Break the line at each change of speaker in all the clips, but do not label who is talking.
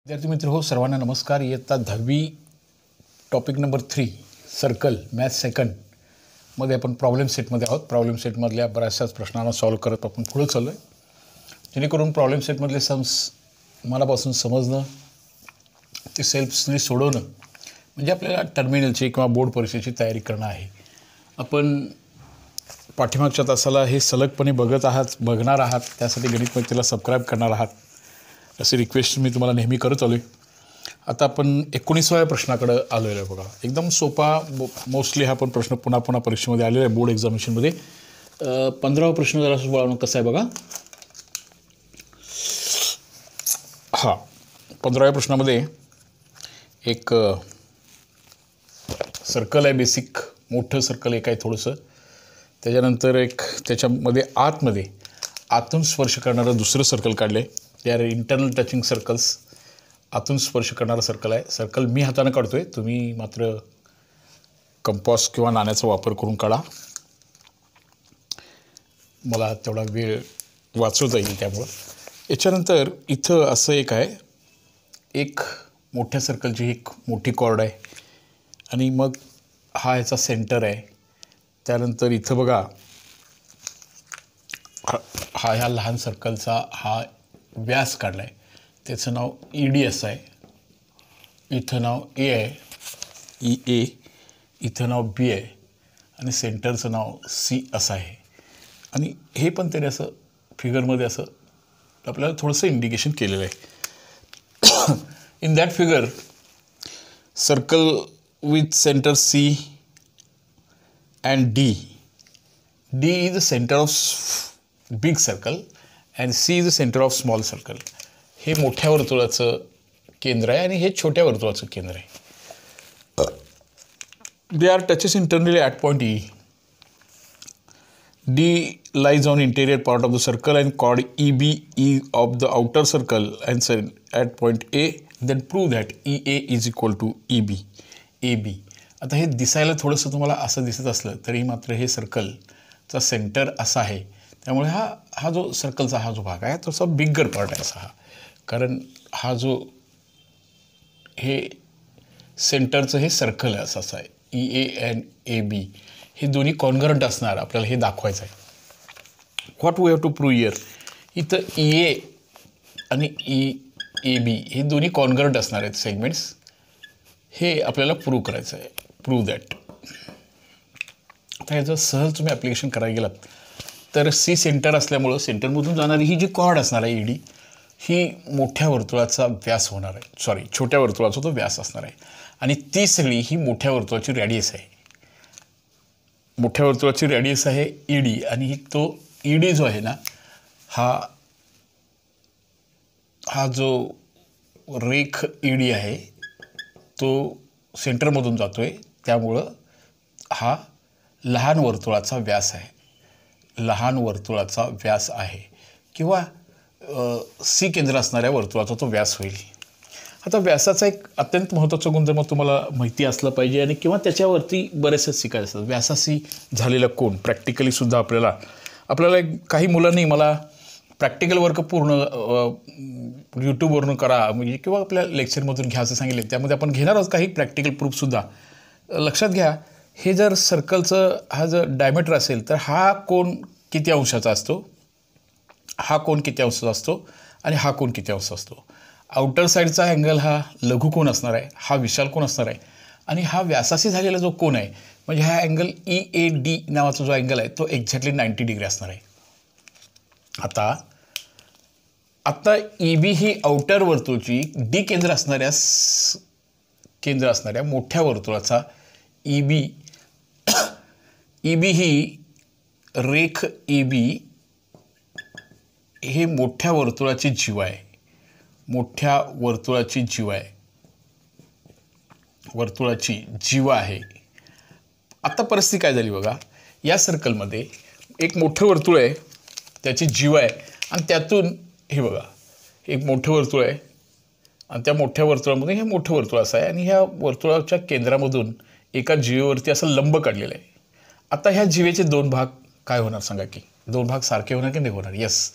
विद्यार्थी मित्र हो, सर्वांना नमस्कार. इयत्ता 10वी topic number 3 circle math second मध्ये आपण प्रॉब्लेम सेटमध्ये आहोत. प्रॉब्लेम सेटमधल्या बऱ्याचशाच प्रश्नांना सॉल्व करत आपण पुढे चाललो आहे, जेणेकरून प्रॉब्लेम सेटमधले सम्स मनापासून समजणं, ते सेल्फली सोडवणं म्हणजे आपल्याला टर्मिनलची किंवा बोर्ड परीक्षेची तयारी करणं आहे. आपण पाठीमागच्या तासाला हे सलगपणे बघणार आहात, त्यासाठी गणित मैत्रीला सबस्क्राईब करणार आहात अशी रिक्वेस्ट मी तुम्हाला नेहमी करत आलो आहे. आता आपण 19व्या प्रश्नाकडे आलो आहे. बघा, एकदम सोपा, मोस्टली हा पण प्रश्न पुन्हा पुन्हा परीक्षेमध्ये आलेला आहे बोर्ड एक्झामिनेशनमध्ये. 15वा प्रश्न जरा वळवणं कसं आहे बघा. हां, 15व्या प्रश्नामध्ये एक सर्कल आहे, बेसिक मोठं सर्कल एक आहे थोडंसं. त्याच्यानंतर एक त्याच्यामध्ये आतून स्पर्श करणारं दुसरं सर्कल काढलं आहे. ते आर इंटरनल टचिंग सर्कल्स. आतून स्पर्श करणारा सर्कल आहे. सर्कल मी हाताने काढतो आहे, तुम्ही मात्र कंपास किंवा नाण्याचा वापर करून काढा. मला तेवढा वेळ वाचवता येईल त्यामुळं. याच्यानंतर इथं असं एक आहे, एक मोठ्या सर्कलची एक मोठी कॉर्ड आहे आणि मग हा याचा सेंटर आहे. त्यानंतर इथं बघा, ह्या लहान सर्कलचा हा व्यास काढला आहे. त्याचं नाव ED असं आहे. इथं नाव A आहे, EA. इथं नाव B आहे आणि सेंटरचं नाव C असं आहे. आणि हे पण त्याने असं फिगरमध्ये असं आपल्याला थोडंसं इंडिकेशन केलेलं आहे. In that figure, circle with centre C and D. D is the center of big circle and C is the center of small circle. हे मोठ्या वर्तुळाचं केंद्र आहे आणि हे छोट्या वर्तुळाचं केंद्र आहे. They are touches internally at point E. D lies on interior part of the circle and chord EB is of the outer circle and at point A. Then prove that EA is equal to EB. AB. आता हे दिसायला थोडंसं तुम्हाला असं दिसत असलं तरी मात्र हे सर्कलचा सेंटर असा आहे. त्यामुळे हा जो सर्कलचा हा जो भाग आहे तसा बिगर पार्ट आहे असा हा. कारण हा जो हे सेंटरचं हे सर्कल आहे असं आहे. EA and AB हे दोन्ही कॉन्ग्रंट असणार, आपल्याला हे दाखवायचं आहे. What we have to prove here. इथं EA आणि EAB हे दोन्ही कॉन्ग्रंट असणार आहेत सेगमेंट्स. हे आपल्याला प्रूव्ह करायचं आहे. Prove that. आता याचं सहज तुम्ही ॲप्लिकेशन करायला गेलात तर C सेंटर असल्यामुळं सेंटरमधून जाणारी ही जी कॉर्ड असणार आहे ED, ही मोठ्या वर्तुळाचा व्यास होणार आहे. छोट्या वर्तुळाचा तो व्यास असणार आहे. आणि ती सगळी ही मोठ्या वर्तुळाची रॅडियस आहे. मोठ्या वर्तुळाची रॅडियस आहे ED. आणि तो ED जो आहे ना, हा जो रेख ED आहे तो सेंटरमधून जातो आहे. त्यामुळं हा लहान वर्तुळाचा व्यास आहे. लहान वर्तुळाचा व्यास आहे किंवा C केंद्र असणाऱ्या वर्तुळाचा तो व्यास होईल. आता व्यासाचा एक अत्यंत महत्त्वाचा गुणधर्म तुम्हाला माहिती असला पाहिजे आणि किंवा त्याच्यावरती बरेचसे शिकायचे असतात. व्यासाशी झालेला कोन प्रॅक्टिकलीसुद्धा आपल्याला काही मुलांनी मला प्रॅक्टिकल वर्क पूर्ण यूट्यूबवरून करा म्हणजे किंवा आपल्या लेक्चरमधून घ्या असं सांगितले. त्यामध्ये आपण घेणार आहोत काही प्रॅक्टिकल प्रूफसुद्धा. लक्षात घ्या, हे जर सर्कलचं हा जर डायमीटर असेल तर हा कोन किती अंशाचा असतो, हा कोन किती अंशाचा असतो आणि हा कोन किती अंश असतो. आउटर साईडचा अँगल हा लघु कोन असणार आहे, हा विशाल कोन असणार आहे. आणि हा व्यासाशी झालेला जो कोन आहे म्हणजे हा अँगल EAD नावाचा जो अँगल आहे तो एक्झॅक्टली 90 डिग्री असणार आहे. आता EB ही आउटर वर्तुळची D केंद्र असणाऱ्या मोठ्या वर्तुळाचा EB ही रेख EB हे मोठ्या वर्तुळाची जीवा आहे. मोठ्या वर्तुळाची जीवा आहे. आता परिस्थिती काय झाली बघा, या सर्कलमध्ये एक मोठं वर्तुळ आहे, त्याची जीवा आहे आणि त्यातून हे बघा एक मोठं वर्तुळ आहे आणि त्या मोठ्या वर्तुळामध्ये हे मोठं वर्तुळ असं आहे आणि ह्या वर्तुळाच्या केंद्रामधून एका जीवेवरती असं लंब काढलेलं आहे. आता ह्या जीवेचे दोन भाग काय होणार सांगा की, दोन भाग सारखे होणार की नाही होणार. यस,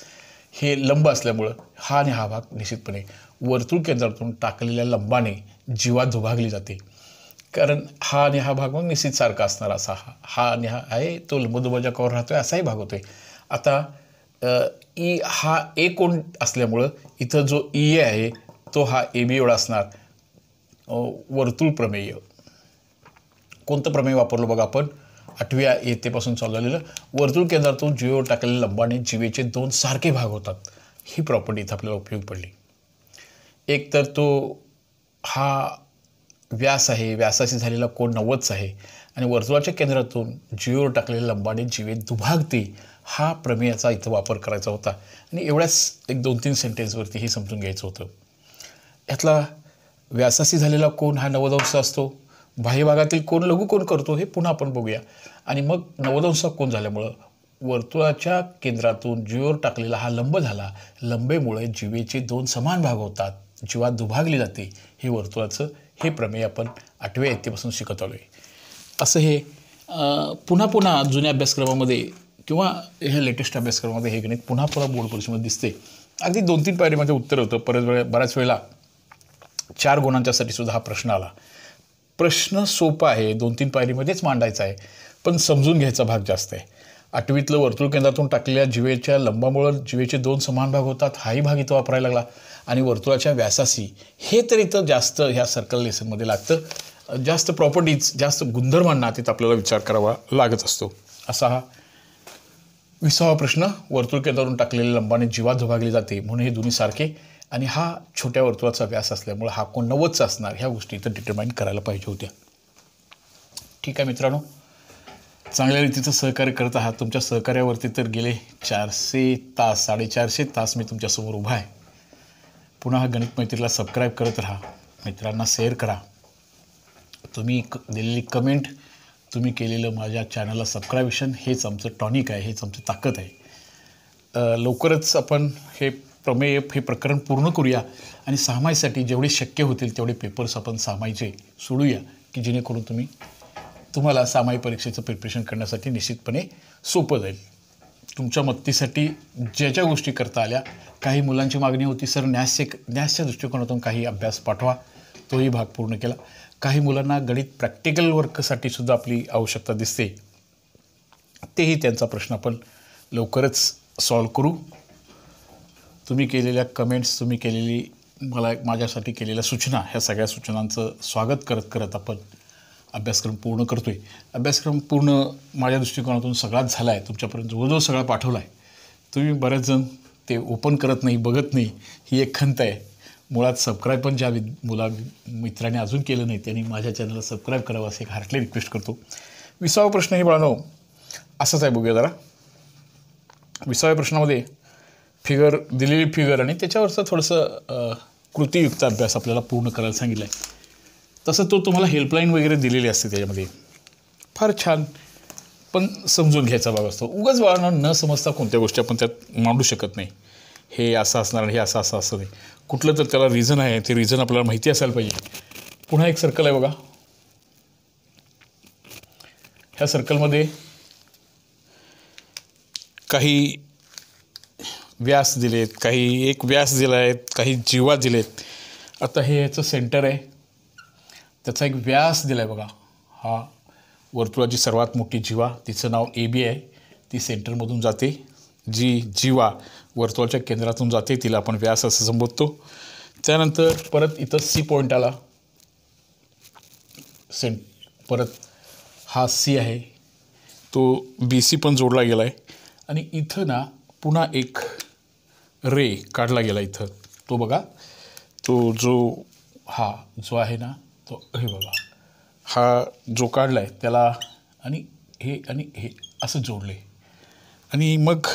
हे लंब असल्यामुळं हा आणि हा भाग निश्चितपणे वर्तुळ केंद्रातून टाकलेल्या लंबाने जीवा दुभागली जाते. कारण हा आणि हा भाग मग निश्चित सारखा असणार असा हा आणि हा आहे तो लंबदुभाजकावर राहतोय असाही भाग होतोय. आता ई हा ए कोण असल्यामुळं इथं जो ई ए आहे तो हा ए बी एवढा असणार. वर्तुळ प्रमेय कोणतं प्रमेय वापरलं बघा आपण 8व्या इयत्तेपासून चालू झालेलं. वर्तुळ केंद्रातून जीवेवर टाकलेल्या लंबाने जीवेचे 2 सारखे भाग होतात. ही प्रॉपर्टी इथं आपल्याला उपयोगी पडली. एक तर तो हा व्यास आहे, व्यासाशी झालेला कोन 90चा आहे आणि वर्तुळाच्या केंद्रातून जीवेवर टाकलेल्या लंबाने जीवे दुभागते हा प्रमेयाचा इथं वापर करायचा होता. आणि एवढ्याच एक 2-3 सेंटेन्सवरती हे समजून घ्यायचं होतं. यातला व्यासाशी झालेला कोन हा 90 अंश असतो. बाह्य भागातील कोन लघुकोन करतो हे पुन्हा आपण बघूया. आणि मग 90 अंश कोन झाल्यामुळं वर्तुळाच्या केंद्रातून जीवेवर टाकलेला हा लंब झाला. लंबेमुळे जीवेचे 2 समान भाग होतात. जीवा दुभागली जाते. हे वर्तुळाचं हे प्रमेय आपण 8व्या इयत्तेपासून शिकत आलो आहे. असं हे पुन्हा पुन्हा जुन्या अभ्यासक्रमामध्ये किंवा हे लेटेस्ट अभ्यासक्रमामध्ये हे गणित पुन्हा बोर्ड परीक्षेमध्ये दिसते. अगदी 2-3 पायरीमध्ये उत्तर होतं. बऱ्याच वेळेला 4 गुणांच्यासाठी सुद्धा हा प्रश्न आला. प्रश्न सोपा आहे, 2-3 पायरीमध्येच मांडायचा आहे, पण समजून घ्यायचा भाग जास्त आहे. 8वीतलं वर्तुळ केंद्रातून टाकलेल्या जीवेच्या लंबामुळे जीवेचे 2 समान भाग होतात हाही भाग इथं वापरायला लागला. आणि वर्तुळाच्या व्यासाशी हे तर इथं जास्त ह्या सर्कल लेसनमध्ये लागतं. जास्त प्रॉपर्टीज जास्त गुणधर्मांना तिथं आपल्याला विचार करावा लागत असतो. असा हा 20वा प्रश्न. वर्तुळ केंद्रातून टाकलेल्या लंबाने जीवा दुभागली जाते म्हणून हे दोन्ही सारखे आणि हा छोट्या वर्तुळाचा व्यास असल्यामुळे हा कोन 90चा असणार. ह्या गोष्टी इथं डिटरमाइन करायला पाहिजे होत्या. ठीक आहे मित्रांनो, चांगल्या रीतीचं सहकार्य करत आहात. तुमच्या सहकार्यावरती तर गेले 400 तास 450 तास मी तुमच्यासमोर उभा आहे. पुन्हा हा गणित मैत्रीला सबस्क्राईब करत राहा, मित्रांना शेअर करा. तुम्ही दिलेली कमेंट, तुम्ही केलेलं माझ्या चॅनलला सबस्क्रायबेशन हेच आमचं टॉनिक आहे, हेच आमचं ताकद आहे. लवकरच आपण हे प्रमेय हे प्रकरण पूर्ण करूया आणि 6 माहीसाठी जेवढे शक्य होतील तेवढे पेपर्स आपण 6 माहीचे सोडूया की जेणेकरून तुम्हाला 6 माही परीक्षेचं प्रिपरेशन करण्यासाठी निश्चितपणे सोपं जाईल. तुमच्या मदतीसाठी ज्या गोष्टी करता आल्या. काही मुलांची मागणी होती सर न्यासच्या दृष्टिकोनातून काही अभ्यास पाठवा, तोही भाग पूर्ण केला. काही मुलांना गणित प्रॅक्टिकल वर्कसाठी सुद्धा आपली आवश्यकता दिसते, तेही त्यांचा प्रश्न आपण लवकरच सॉल्व करू. तुम्ही केलेल्या कमेंट्स, तुम्ही केलेली माझ्यासाठी केलेल्या सूचना, ह्या सगळ्या सूचनांचं स्वागत करत आपण अभ्यासक्रम पूर्ण करतो आहे. अभ्यासक्रम पूर्ण माझ्या दृष्टिकोनातून सगळाच झाला आहे. तुमच्यापर्यंत जवळजवळ सगळा पाठवला आहे. तुम्ही बरेच जण ते ओपन करत नाही, बघत नाही, ही एक खंत आहे. मुळात सबस्क्राईब पण ज्या मित्रांनी अजून केलं नाही त्यांनी माझ्या चॅनलला सबस्क्राईब करावं असं एक हार्टली रिक्वेस्ट करतो. 20वा प्रश्न हे बाळांनो असंच आहे, बघूया जरा. 20व्या प्रश्नामध्ये फिगर दिलेली फिगर आणि त्याच्यावरचं थोडंसं कृतीयुक्त अभ्यास आपल्याला पूर्ण करायला सांगितलं आहे. तसं तो तुम्हाला हेल्पलाईन वगैरे दिलेली असते त्याच्यामध्ये, फार छान, पण समजून घ्यायचा भाग असतो. उगाच बाळांनो न समजता कोणत्या गोष्टी आपण त्यात मांडू शकत नाही. हे असं असणार आणि हे असं नाही. कुठलं तर त्याला रिझन आहे, ते रिझन आपल्याला माहिती असायला पाहिजे. पुन्हा एक सर्कल आहे बघा. ह्या सर्कलमध्ये काही व्यास दिलेत, काही एक व्यास दिला आहे, काही जीवा दिलेत. आता हे याचं सेंटर आहे, त्याचा एक व्यास दिला आहे बघा. हा वर्तुळाची सर्वात मोठी जीवा, तिचं नाव ए बी आहे. ती सेंटरमधून जाते. जी जीवा वर्तुळाच्या केंद्रातून जाते तिला आपण व्यास असं संबोधतो. त्यानंतर परत इथं सी पॉईंट आला. परत हा सी आहे, तो बी सी पण जोडला गेला आहे. आणि इथं ना पुन्हा एक रे काढला गेला इथं. तो बघा, तो जो आहे ना तो हे बघा, हा जो काढला आहे त्याला आणि हे असं जोडले. आणि मग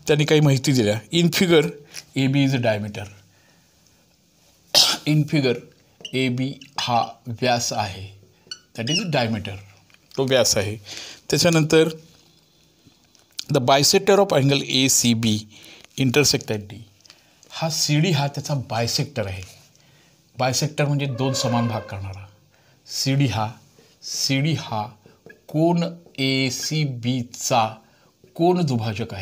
त्यांनी काही माहिती दिल्या. In figure A B is a diameter. In figure A B हा व्यास आहे, दॅट इज अ डायमीटर, तो व्यास आहे. त्याच्यानंतर the bisector of angle A C B intersect at D. हा सी डी हा त्याचा बायसेक्टर आहे. बायसेक्टर म्हणजे 2 समान भाग करणारा. सी डी हा कोन ए सी बीचा कोन दुभाजक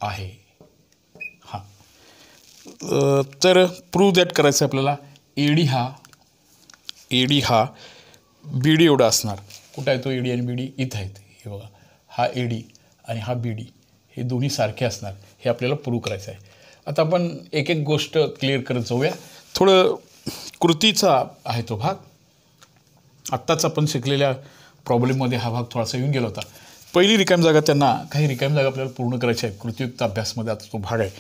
आहे. हां, तर प्रूव्ह दॅट करायचं आहे आपल्याला. एडी हा बी डी एवढा असणार. कुठं आहे तो एडी आणि बी डी? इथं आहेत. हे बघा, हा एडी आणि हा बी डी हे दोन्ही सारखे असणार, हे आपल्याला प्रूव्ह करायचं आहे. आता आपण एक एक गोष्ट क्लिअर करत जाऊया. थोडं कृतीचा आहे तो भाग. आत्ताच आपण शिकलेल्या प्रॉब्लेममध्ये हा भाग थोडासा येऊन गेला होता. पहिली रिकामी जागा, त्यांना काही रिकामी जागा आपल्याला पूर्ण करायची आहे. कृतीयुक्त अभ्यासमध्ये आता तो भाग आहे.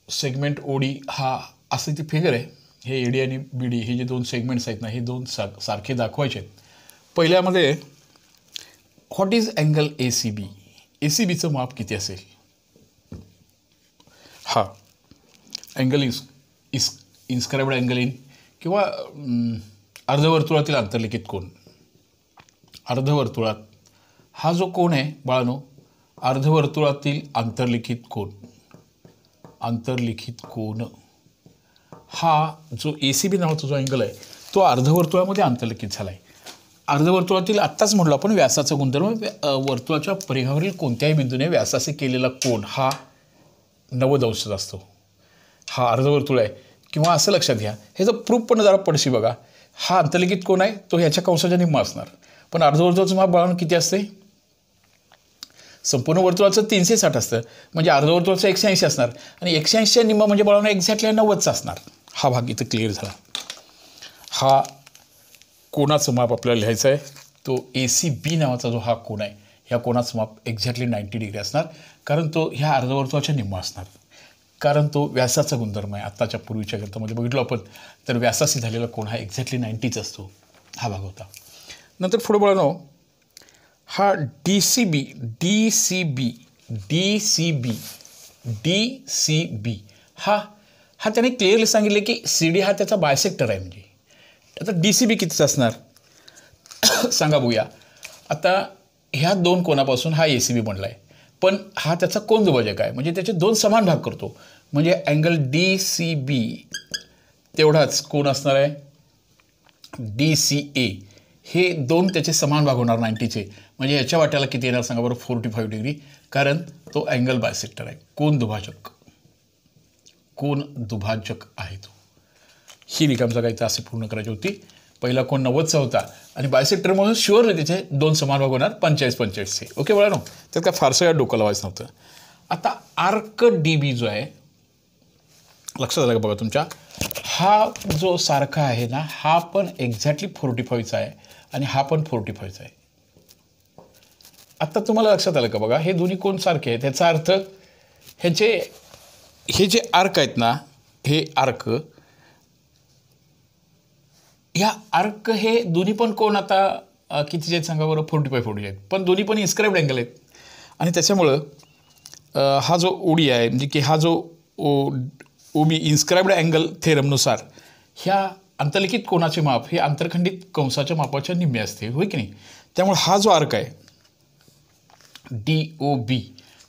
सेगमेंट ओडी हा असं ती फिगर आहे. हे एडी आणि बी डी हे जे दोन सेगमेंट्स आहेत ना, हे दोन सारखे दाखवायचे आहेत. पहिल्यामध्ये what is angle A C B? A C बीचं माप किती असेल? हा अँगल इन्स्क्राइब्ड अँगल इन किंवा अर्धवर्तुळातील आंतरलिखित कोन. अर्धवर्तुळात हा जो कोन आहे बाळांनो, अर्धवर्तुळातील आंतरलिखित कोन हा जो ए सी बी नावाचा जो अँगल आहे तो अर्धवर्तुळामध्ये आंतरलिखित झाला आहे. अर्धवर्तुळातील आत्ताच म्हटलं आपण व्यासाचा गुणधर्म, वर्तुळाच्या परिघावरील कोणत्याही बिंदूने व्यासाचे केलेला कोन हा 90 अंशाचा असतो. हा अर्धवर्तुळ आहे. किंवा असं लक्षात घ्या, ह्याचं प्रूफ पण जरा पडशी बघा. हा आंतरलिखित कोन आहे तो ह्याच्या कंसाच्या निम्मा असणार, पण अर्धवर्तुळाचं माप बाळांनो किती असते? संपूर्ण वर्तुळाचं 360 असतं, म्हणजे अर्धवर्तुळाचं 180 असणार आणि 180च्या निम्मा म्हणजे बाळांनो एक्झॅक्टली 90चा असणार. हा भाग इथं क्लिअर झाला. हा कोनाचं माप आपल्याला लिहायचं आहे. तो ए सी बी नावाचा जो हा कोन आहे, ह्या कोनाचं माप एक्झॅक्टली 90 डिग्री असणार, कारण तो ह्या अर्धवर्तुळाच्या निम्मा असणार, कारण तो व्यासाचा गुणधर्म आहे. आत्ताच्या पूर्वीच्या गणितामध्ये बघितलो आपण तर व्यासाशी झालेला कोन हा एक्झॅक्टली 90च असतो. हा भाग होता. नंतर पुढे बाळांनो, हा डी सी बी हा त्याने क्लिअरली सांगितले की सी डी हा त्याचा बायसेक्टर आहे. म्हणजे आता डी सी बी कितीचा असणार सांगा बघूया. आता ह्या दोन कोनापासून हा ए सी बी बनला आहे, पण हा त्याचा कोन दुभाजक आहे, म्हणजे त्याचे दोन समान भाग करतो. म्हणजे अँगल डी सी बी तेवढाच कोन असणार आहे डी सी ए. हे दोन त्याचे समान भाग होणार 90चे. म्हणजे याच्या वाट्याला किती येणार सांगा बरं? 45 डिग्री, कारण तो अँगल बायसेक्टर आहे, कोन दुभाजक आहे तो. ही रिकामी जागा इथं असे पूर्ण करायची होती. पहिला कोन 90चा होता आणि बायसेक्टर म्हणून शुअरली त्याचे दोन समान भाग होणार 45-45चे. ओके बाळांनो, त्यात काय फारसं या डोकं लावायचं नव्हतं. आता आर्क डी बी जो आहे, लक्षात आलं का बघा तुमच्या? हा जो सारखा आहे ना, हा पण एक्झॅक्टली 45चा आहे आणि हा पण 45चा आहे. आता तुम्हाला लक्षात आलं का बघा? हे दोन्ही कोन सारखे आहेत. ह्याचा अर्थ हे जे आर्क आहेत ना, हे आर्क, ह्या आर्क हे दोन्ही पण कोन आता कितीचे आहेत सांगा बरं? 45 आहेत, पण दोन्ही पण इन्स्क्राइब्ड अँगल आहेत. आणि त्याच्यामुळं हा जो ओडी आहे, म्हणजे की हा जो ओ बी इन्स्क्राइब्ड अँगल थेरमनुसार ह्या आंतरलिखित कोनाचे माप हे आंतरखंडित कंसाच्या मापाच्या निम्मे असते, होय की नाही? त्यामुळे हा जो आर्क आहे डी ओ बी,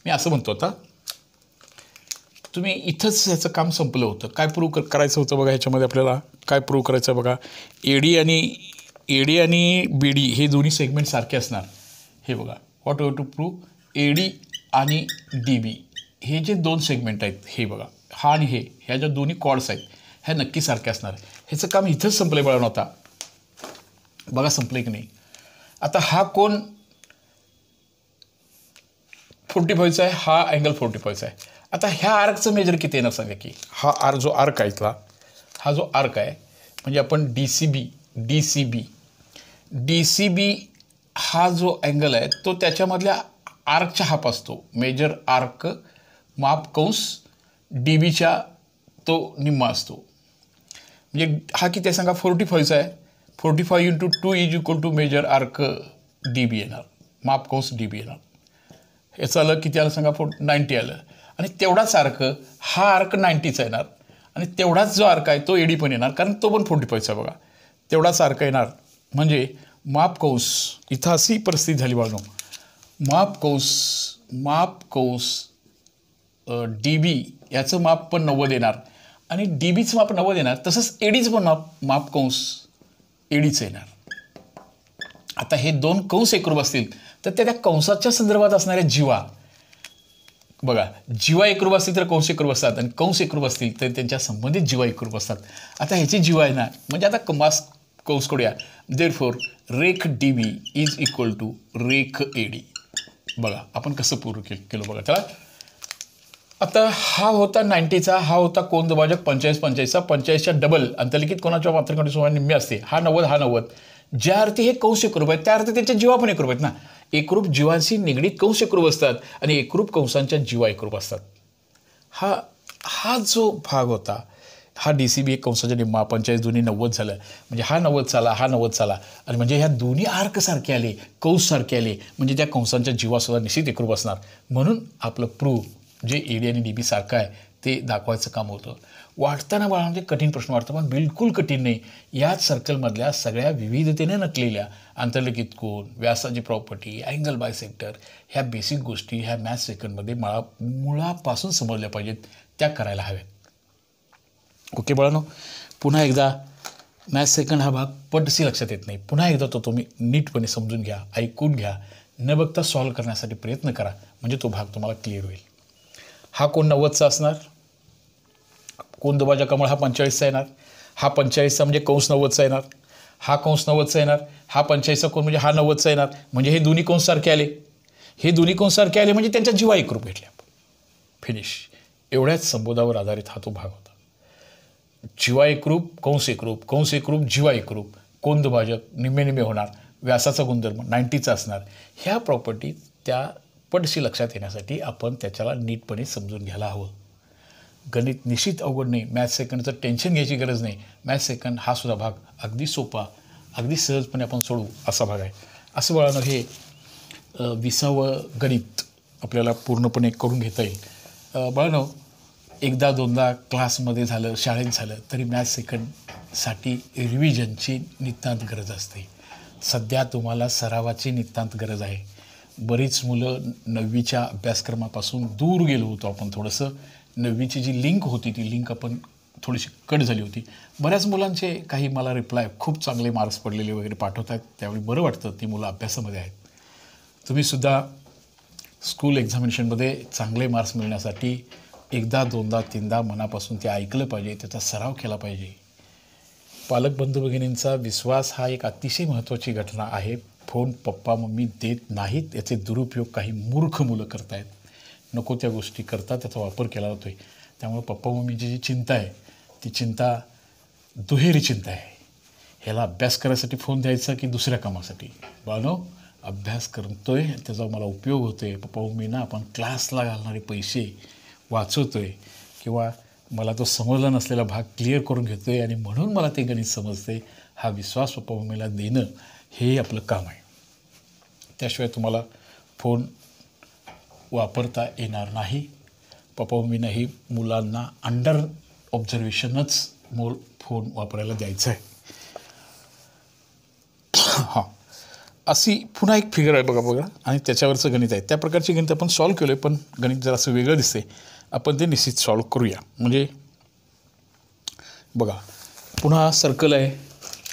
मी असं म्हणतो आता, तुम्ही इथंच ह्याचं काम संपलं होतं. काय प्रूव्ह करायचं होतं बघा? ह्याच्यामध्ये आपल्याला काय प्रूव्ह करायचं बघा? एडी आणि बी डी हे दोन्ही सेगमेंट सारखे असणार. हे बघा, what you to prove? AD आणि डी बी हे जे दोन सेगमेंट आहेत, हे बघा, हा आणि ह्या ज्या दोन्ही कॉर्ड्स आहेत ह्या नक्की सारख्या असणार. ह्याचं काम इथंच संपलं बाळांनो. आता बघा संपलं की नाही? आता हा कोन 45चा आहे, हा अँगल 45चा आहे. आता ह्या आर्कचं मेजर किती येणार सांगा की? हा जो आर्क आहे इथला, हा जो आर्क आहे, म्हणजे आपण डी सी बी हा जो अँगल आहे तो त्याच्यामधल्या आर्कच्या हाफ असतो. मेजर आर्क माप कंस डी बीच्या तो निम्मा असतो. म्हणजे हा किती आहे सांगा? 45चा आहे. 45 × 2 = मेजर आर्क डी बी येणार, माप कंस डी बी येणार. याचं आलं किती आलं सांगा? 90 आलं. आणि तेवढाच आर्क, हा आर्क 90चा येणार आणि तेवढाच जो आर्क आहे तो एडी पण येणार, कारण तो पण 45चा बघा. तेवढाच आर्क येणार, म्हणजे माप कंस इथं अशी परिस्थिती झाली बाळांनो. माप कंस डी बी याचं माप पण 90 येणार आणि डी बीचं माप 90 येणार, तसंच एडीचं पण माप कंस एडीचं येणार. आता हे दोन कंस एकरूप असतील तर त्या कंसाच्या संदर्भात असणाऱ्या जीवा बघा, जीवा एकरूप असतील तर कंस एकरूप असतात आणि कंस एकरूप असतील तर त्यांच्या संबंधित जीवा एकरूप असतात. आता ह्याची जीवा आहे ना, म्हणजे आता कंस करूया. देअरफॉर रेख D B is equal to रेख ए डी. बघा आपण कसं पूर्ण केलं बघा. चला, आता हा होता 90चा, हा होता कोन दुभाजक 45-45चा, 45च्या डबल अंतर्लिखित कोणाच्या मात्रांकडे सुमारे निम्मे असते. हा 90, हा 90. ज्या अर्थी हे कंस एकरूप आहेत त्या अर्थी त्यांच्या जीवा पण एकरूप आहेत ना. एकरूप जीवांशी निगडीत कंस एकरूप असतात आणि एकरूप कंसांच्या जीवा एकरूप असतात. हा जो भाग होता हा DCB एक कंसाच्या निम्मा, 45 दोन्ही 90 झालं. म्हणजे हा 90 चाला, हा 90 चाला आणि म्हणजे ह्या दोन्ही आर्क सारखे आले, कंस सारखे आले, म्हणजे त्या कंसांच्या जीवासुद्धा निश्चित एकरूप असणार. म्हणून आपलं प्रूफ जे AD आणि DB सारखं आहे ते दाखवायचं काम होतं. वाटताना बाळांमध्ये कठीण प्रश्न वाटतं, पण बिलकुल कठीण नाही. याच सर्कलमधल्या सगळ्या विविधतेने नटलेल्या अंतर्लिखित कोन, व्यासाची प्रॉपर्टी, अँगल बायसेक्टर, ह्या बेसिक गोष्टी ह्या मॅथ्स सेकंडमध्ये मुळापासून समजल्या पाहिजेत, त्या करायला हव्यात. ओके बाळांनो, पुन्हा एकदा मॅथ्स सेकंड हा भाग पटशी लक्षात येत नाही. पुन्हा एकदा तो तुम्ही नीटपणे समजून घ्या, ऐकून घ्या, न बघता सॉल्व्ह करण्यासाठी प्रयत्न करा, म्हणजे तो भाग तुम्हाला क्लिअर होईल. हा कोन 90चा असणार, कोन दुभाजकामुळे हा 45चा येणार, हा 45चा म्हणजे कंस 90चा येणार, हा कंस 90चा येणार, हा 45चा कोन म्हणजे हा 90चा येणार. म्हणजे हे दोन्ही कंस सारखे आले, हे दोन्ही कंस सारखे आले, म्हणजे त्यांच्या जीवा एकरूप भेटल्या. फिनिश. एवढ्याच संबोधावर आधारित हा तो भाग होता. जीवा एकरूप, कंस एकरूप, कंस एकरूप, जीवा एकरूप, कोन दुभाजक निम्मे निम्मे होणार, व्यासाचा गुणधर्म 90चा असणार. ह्या प्रॉपर्टी त्या पटशी लक्षात येण्यासाठी आपण त्याच्याला नीटपणे समजून घ्यायला हवं. गणित निश्चित अवघड नाही. मॅथ्स सेकंडचं टेन्शन घ्यायची गरज नाही. मॅथ्स सेकंड हा सुद्धा भाग अगदी सोपा, अगदी सहजपणे आपण सोडवू असा भाग आहे. असं बाळांनो हे 20वं गणित आपल्याला पूर्णपणे करून घेता येईल. बाळांनो, एकदा दोनदा क्लासमध्ये झालं, शाळेत झालं तरी मॅथ्स सेकंडसाठी रिव्हिजनची नितांत गरज असते. सध्या तुम्हाला सरावाची नितांत गरज आहे. बरीच मुलं 9वीच्या अभ्यासक्रमापासून दूर गेलो होतो आपण थोडंसं. 9वीची जी लिंक होती ती लिंक आपण थोडीशी कट झाली होती. बऱ्याच मुलांचे काही मला रिप्लाय खूप चांगले मार्क्स पडलेले वगैरे पाठवत आहेत, त्यावेळी बरं वाटतं. ती मुलं अभ्यासामध्ये आहेत. तुम्हीसुद्धा स्कूल एक्झामिनेशनमध्ये चांगले मार्क्स मिळण्यासाठी एकदा दोनदा तीनदा मनापासून ते ऐकलं पाहिजे, त्याचा सराव केला पाहिजे. पालक बंधू भगिनींचा विश्वास हा एक अतिशय महत्त्वाची घटना आहे. फोन पप्पा मम्मी देत नाहीत, याचे दुरुपयोग काही मूर्ख मुलं करत आहेत. नको त्या गोष्टी करतात, त्याचा वापर केला जातो आहे. त्यामुळे पप्पा मम्मीची जी चिंता आहे ती चिंता दुहेरी चिंता आहे. ह्याला अभ्यास करायसाठी फोन द्यायचा की दुसऱ्या कामासाठी? बाळांनो, अभ्यास करतोय त्याचा मला उपयोग होतो आहे. पप्पा मम्मींना आपण क्लासला घालणारे पैसे वाचवतो आहे किंवा मला तो समजला नसलेला भाग क्लिअर करून घेतो आहे आणि म्हणून मला ते गणित समजते, हा विश्वास पप्पा मम्मीला देणं हे आपलं काम आहे. त्याशिवाय तुम्हाला फोन वापरता येणार नाही. पप्पा मम्मींनाही मुलांना अंडर ऑब्झर्वेशनच फोन वापरायला द्यायचं आहे. हां, अशी पुन्हा एक फिगर आहे बघा आणि त्याच्यावरचं गणित आहे. त्या प्रकारचे गणित आपण सॉल्व केलं आहे, पण गणित जरा असं वेगळं दिसते. आपण ते निश्चित सॉल्व करूया. म्हणजे बघा, पुन्हा सर्कल आहे,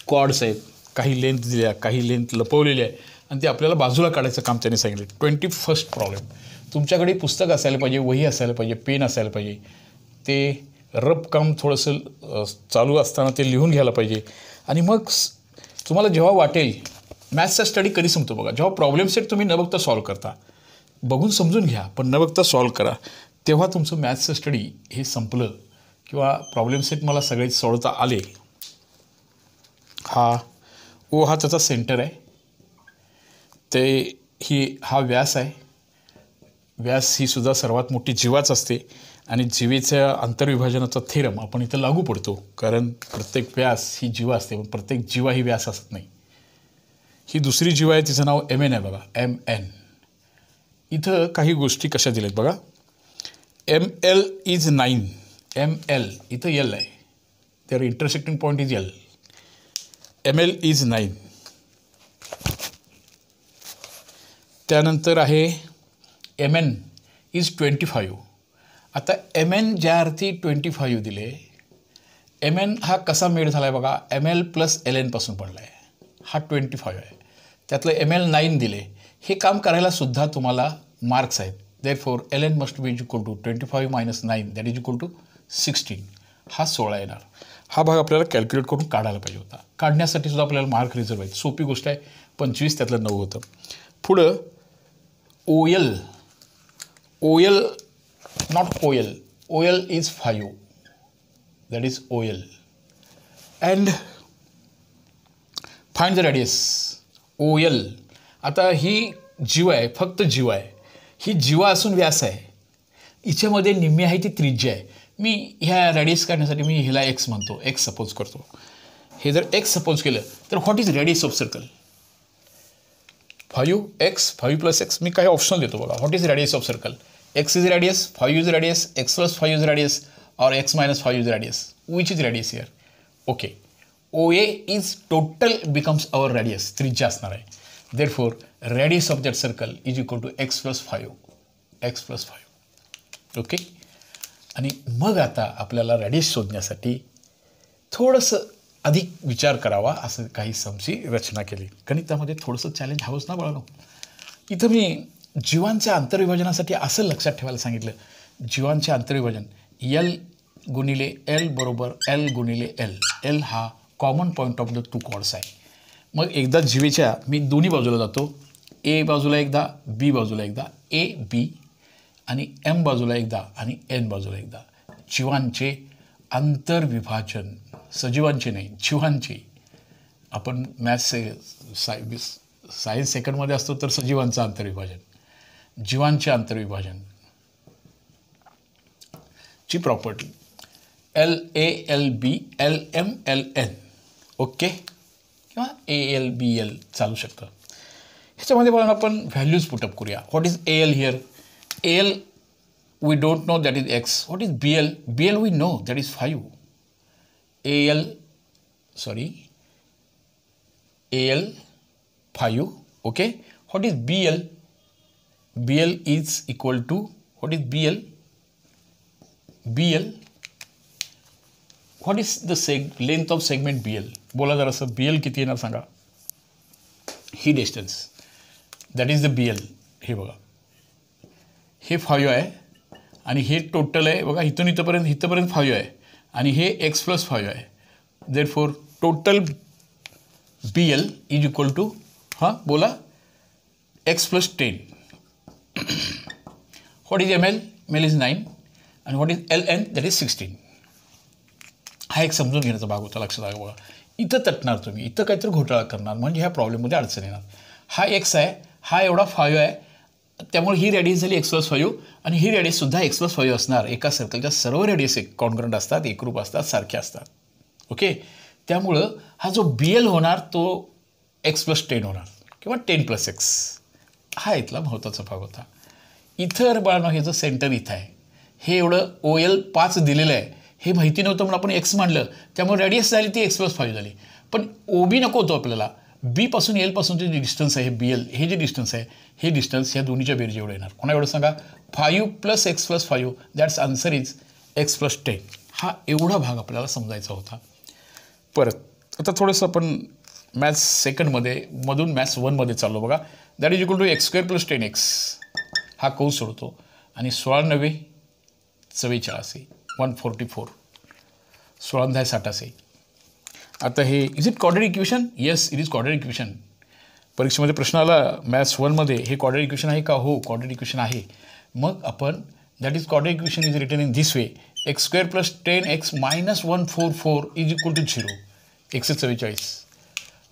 कॉर्ड्स आहेत, काही लेंथ दिल्या, काही लेंथ लपवलेली आहे आणि ते आपल्याला बाजूला काढायचं काम त्याने सांगितले. 21st problem. तुमच्याकडे पुस्तक असायला पाहिजे, वही असायला पाहिजे, पेन असायला पाहिजे. ते रफ काम थोडंसं चालू असताना ते लिहून घ्यायला पाहिजे. आणि मग तुम्हाला जेव्हा वाटेल, मॅथ्सचा स्टडी कधी संपतो बघा, जेव्हा प्रॉब्लेम सेट तुम्ही न बघता सॉल्व करता. बघून समजून घ्या पण न बघता सॉल्व करा, तेव्हा तुमचं मॅथ्सचं स्टडी हे संपलं किंवा प्रॉब्लेम सेट मला सगळे सोडवता आले. हा त्याचा सेंटर आहे, हा व्यास आहे. व्यास ही सुद्धा सर्वात मोठी जीवाच असते आणि जीवेच्या आंतरविभाजनाचा थेरम आपण इथं लागू पडतो, कारण प्रत्येक व्यास ही जीवा असते पण प्रत्येक जीवा ही व्यास असत नाही. ही दुसरी जीवा आहे, तिचं नाव MN आहे बघा, MN. इथं काही गोष्टी कशा दिल्यात बघा. ML is 9. ML इथं L आहे, तर intersecting point is L. ML is 9. त्यानंतर आहे MN इज 25. आता MN ज्या अर्थी 25 दिले, MN हा कसा मेड झाला आहे बघा, ML + LN पासून पडला आहे. हा 25 आहे, त्यातलं ML 9 दिले. हे काम करायला सुद्धा तुम्हाला मार्क्स आहेत. Therefore ln must be equal to 25 minus 9 that is equal to 16. हा 16 येणार. हा भाग आपल्याला कॅल्क्युलेट करून काढायला पाहिजे होता. काढण्यासाठी सुद्धा आपल्याला मार्क रिझर्व आहेत. सोपी गोष्ट आहे. 25 त्यातलं 9 होतं. पुढं OL not OL. OL is 5. That is OL. And find the radius. OL. आता ही जीवा आहे, फक्त जीवा आहे. ही जीवा असून व्यास आहे. हिच्यामध्ये निम्मी आहे ती त्रिज्या आहे. मी ह्या रेडियस काढण्यासाठी मी ह्याला एक्स म्हणतो. एक्स सपोज करतो. हे जर एक्स सपोज केलं तर what is radius of circle? 5x 5 + x. मी काही ऑप्शन देतो बघा. What is radius of circle? x is radius, 5 is radius, x + 5 is radius और x - 5 is radius. Which is radius here? Okay. OA is total becomes our radius. त्रिज्या असणार आहे. Therefore radius of that circle is equal to x + 5. x + 5. Okay. आणि मग आता आपल्याला radius शोधण्यासाठी थोडंसं अधिक विचार करावा असं काही समची रचना केली. गणितामध्ये थोडंसं चॅलेंज हवंच ना बाळांनो. इथं मी जीवांच्या आंतरविभाजनासाठी असं लक्षात ठेवायला सांगितलं. जीवांचे आंतरविभाजन L गुणिले L बरोबर L गुणिले L. L हा common point of the two chords आहे. मग एकदा जीवेच्या मी दोन्ही बाजूला जातो. A बाजूला एकदा, B बाजूला एकदा. A B आणि M बाजूला एकदा आणि N बाजूला एकदा. जीवांचे आंतरविभाजन, सजीवांचे नाही, जीवांचे. आपण मॅथ्स सायन्स सेकंडमध्ये असतो तर सजीवांचं आंतरविभाजन, जीवांचे आंतरविभाजन ची property LA LB LM LN. Okay. किंवा AL चालू शकतं. ह्याच्यामध्ये बघा आपण व्हॅल्यूज पुटअप करूया. What is AL here? AL we don't know, that is x. What is BL? BL we know, that is 5. AL 5. Okay. What is BL? BL is equal to, what is BL? BL, what is the length of segment BL? बोला जरासं BL किती येणार सांगा. ही distance, that is the BL. हे बघा, हे 5 आहे आणि हे टोटल आहे बघा. इथून इथपर्यंत 5 आहे आणि हे x + 5 आहे. Therefore total BL is equal to, हां बोला, x + 10. What is ML? ML is 9 आणि what is LN? That is 16. हा एक समजून घेण्याचा भाग होता. लक्षात आलं बघा. इथं तटणार तुम्ही, इथं काहीतरी घोटाळा करणार म्हणजे ह्या प्रॉब्लेममध्ये अडचण येणार. हा x आहे, हा एवढा 5 आहे, त्यामुळे ही रेडियस झाली x + 5 आणि ही रेडियससुद्धा x + 5 असणार. एका सर्कलच्या सर्व रेडियस कॉन्ग्रंट असतात, एकरूप असतात, सारखे असतात. ओके. त्यामुळं हा जो BL होणार तो x + 10 होणार किंवा 10 + x. हा इथला महत्त्वाचा भाग होता. इथं बाळांनो हे जो सेंटर इथं आहे, हे एवढं OL 5 दिलेलं आहे. हे माहिती नव्हतं म्हणून आपण x मांडलं, त्यामुळे रेडियस झाली ती x + 5 झाली. पण OB नको होतो आपल्याला. B पासून L पासूनचे जे डिस्टन्स आहे BL, हे जे डिस्टन्स आहे, हे डिस्टन्स ह्या दोन्हीच्या बेरजे एवढं येणार. कोणा एवढं सांगा? 5 + x + 5. That's answer is x + 10. हा एवढा भाग आपल्याला समजायचा होता. परत आता थोडंसं आपण मॅथ्स सेकंडमध्ये मधून मॅथ्स 1मध्ये चाललो बघा. That is equal to x² + 10x. हा कंस सोडतो आणि 16 × 9 = 44, 144. 16 × 10 = 60. आता हे is it quadratic equation? Yes, it is quadratic equation. परीक्षेमध्ये प्रश्न आला मॅथ्स 1मध्ये, हे क्वाड्रेटिक इक्वेशन आहे का? हो, क्वाड्रेटिक इक्वेशन आहे. मग आपण that is quadratic equation is written in this way. x² + 10x - 144 is equal to 0. 144.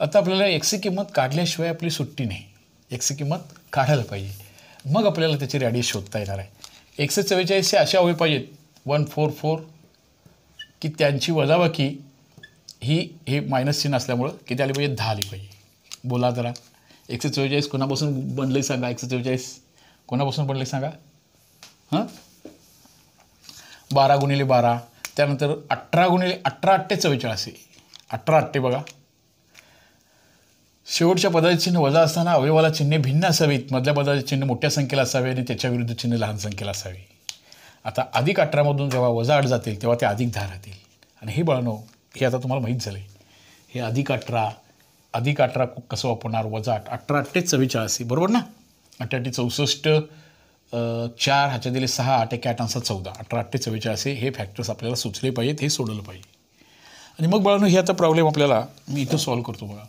आता आपल्याला एक्सची किंमत काढल्याशिवाय आपली सुट्टी नाही. एक्सची किंमत काढायला पाहिजे, मग आपल्याला त्याची रेडियस शोधता येणार आहे. 144 अशा हवे पाहिजेत 144 की त्यांची वजाबाकी हे मायनस चिन्ह असल्यामुळं किती आली पाहिजे? 10 आली पाहिजे. बोला जरा. 144 कोणापासून बनले सांगा? 144 कोणापासून बनले सांगा? हां, 12 × 12. त्यानंतर 18 × 18 = 44. 18 8 बघा. शेवटच्या पदाचे चिन्ह वजा असताना अवयवाला चिन्हे भिन्न असावीत. मधल्या पदाचे चिन्ह मोठ्या संख्येला असावे आणि त्याच्या विरुद्ध चिन्ह लहान संख्येला असावे. आता +18 मधून जेव्हा -8 जातील तेव्हा ते +10 राहतील. आणि हे बाळांनो, हे आता तुम्हाला माहीत झालं आहे. हे +18 कसं वापरणार? -8. 18 8 = 44, बरोबर ना? 18 × 64 4 ह्याच्या दिले 6 8 1 8 14 18 8 44 हे फॅक्टर्स आपल्याला सुचले पाहिजेत, हे सोडवलं पाहिजे. आणि मग बाळांनो हे आता प्रॉब्लेम आपल्याला मी इथं सॉल्व करतो बघा.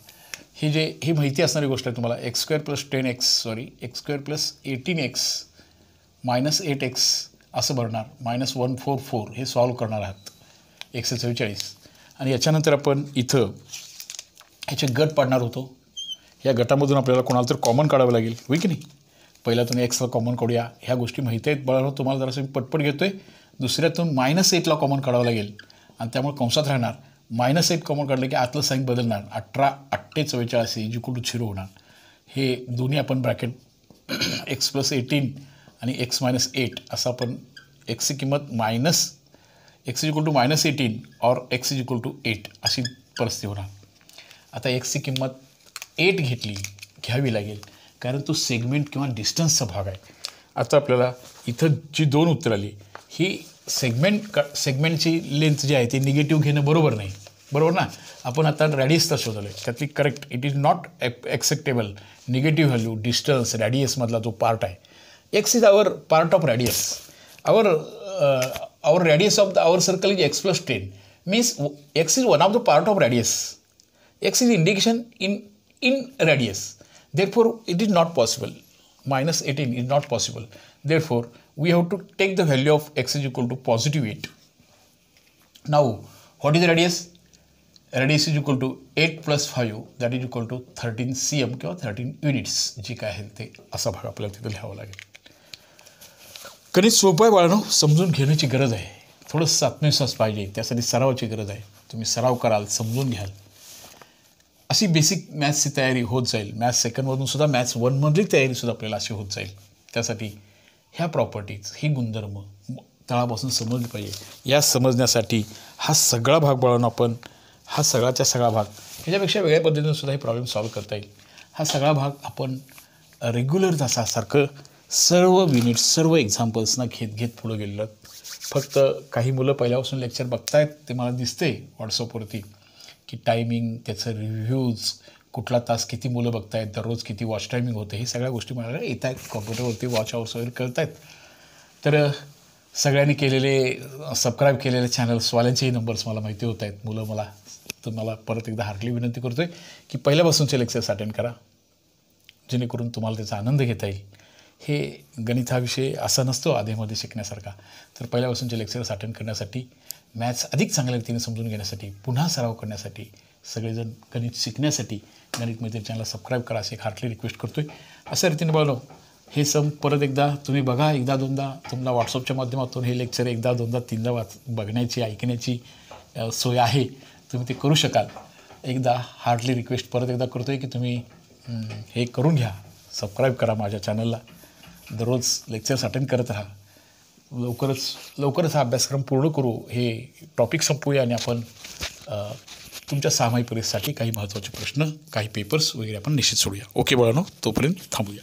ही माहिती असणारी गोष्ट आहे तुम्हाला. x² + 18x - 8x असं भरणार. -144 हे सॉल्व करणार आहात 144. आणि याच्यानंतर आपण इथं ह्याचे गट पाडणार होतो. या गटामधून आपल्याला कोणाला तर कॉमन काढावं लागेल, होय की नाही. पहिला तुम्ही एक्सला कॉमन काढूया. ह्या गोष्टी माहिती आहेत बाळांनो तुम्हाला. जरासं मी पटपट घेतो आहे. दुसऱ्यातून -8ला कॉमन काढावं लागेल आणि त्यामुळे कंसात राहणार. -8 कॉमन काढलं की आतलं साईन बदलणार. 18 8 44 = 0 होणार. हे दोन्ही आपण ब्रॅकेट x + 18 आणि x - 8 असं आपण एक्सची किंमत x = -18 और x = 8 अशी परिस्थिती होणार. आता एक्सची किंमत 8 घ्यावी लागेल कारण तो सेगमेंट किंवा डिस्टन्सचा भाग आहे. आता आपल्याला इथं जी 2 उत्तर आली ही सेगमेंटची लेंथ जी आहे ती निगेटिव्ह घेणं बरोबर नाही, बरोबर ना. आपण आता रॅडियसचा शोधलं आहे त्यातली correct. It is not acceptable negative value distance रॅडियसमधला जो पार्ट आहे. X is our part of radius. our radius of our circle is x + 10 means x is one of the part of radius. X is indication in radius. Therefore, it is not possible. -18 is not possible. Therefore, we have to take the value of x is equal to +8. Now, what is the radius? Radius is equal to 8 + 5 that is equal to 13 cm किंवा 13 units जे काय आहे ते असा भाग आपल्याला तिथे लिहावा लागेल. गणित सोपं आहे बाळांनो, समजून घेण्याची गरज आहे. थोडंसं आत्मविश्वास पाहिजे, त्यासाठी सरावाची गरज आहे. तुम्ही सराव कराल, समजून घ्याल, अशी बेसिक मॅथ्सची तयारी होत जाईल. मॅथ्स सेकंडमधून सुद्धा मॅथ्स 1मधली तयारीसुद्धा आपल्याला अशी होत जाईल. त्यासाठी ह्या प्रॉपर्टीज ही गुणधर्म तळापासून समजली पाहिजे. या समजण्यासाठी हा सगळा भाग बाळांनो आपण हा सगळाच्या सगळा भाग ह्याच्यापेक्षा वेगळ्या पद्धतीने सुद्धा हे प्रॉब्लेम सॉल्व करता येईल. हा सगळा भाग आपण रेग्युलर जसासारखं सर्व युनिट्स सर्व एक्झाम्पल्सना घेत पुढं गेलेलं. फक्त काही मुलं पहिल्यापासून लेक्चर बघतायत ते मला दिसते व्हॉट्सअपवरती की टायमिंग, त्याचं रिव्ह्यूज, कुठला तास किती मुलं बघतायत, दररोज किती वॉच टायमिंग होते, हे सगळ्या गोष्टी मला येत आहेत. कॉम्प्युटरवरती वॉच आवर्स वगैरे कळत आहेत. तर सगळ्यांनी केलेले सबस्क्राईब केलेले चॅनल्सवाल्यांचेही नंबर्स मला माहिती होत आहेत. मुलं मला तुम्हाला परत एकदा हार्डली विनंती करतो आहे की पहिल्यापासूनचे लेक्चर्स अटेंड करा जेणेकरून तुम्हाला त्याचा आनंद घेता येईल. हे गणित हा विषय असा नसतो आधीमध्ये शिकण्यासारखा. तर पहिल्यापासूनचे लेक्चर्स अटेंड करण्यासाठी, मॅथ्स अधिक चांगल्या रीतीने समजून घेण्यासाठी, पुन्हा सराव करण्यासाठी, सगळेजण गणित शिकण्यासाठी गणित मैत्री चॅनलला सबस्क्राईब करा अशी एक हार्टली रिक्वेस्ट करतो आहे. अशा रीतीने बोललो हे परत एकदा तुम्ही बघा, एकदा दोनदा तुम्हाला व्हॉट्सअपच्या माध्यमातून हे लेक्चर एकदा दोनदा तीनदा बघण्याची ऐकण्याची सोय आहे. तुम्ही ते करू शकाल. एकदा हार्टली रिक्वेस्ट परत एकदा करतो आहे की तुम्ही हे करून घ्या, सबस्क्राईब करा माझ्या चॅनलला, दररोज लेक्चर्स अटेंड करत राहा. लवकरच हा अभ्यासक्रम पूर्ण करू, हे टॉपिक संपवूया आणि आपण तुमच्या सामायिक परीक्षेसाठी काही महत्त्वाचे प्रश्न, काही पेपर्स वगैरे आपण निश्चित सोडूया. ओके बाळांनो, तोपर्यंत थांबूया.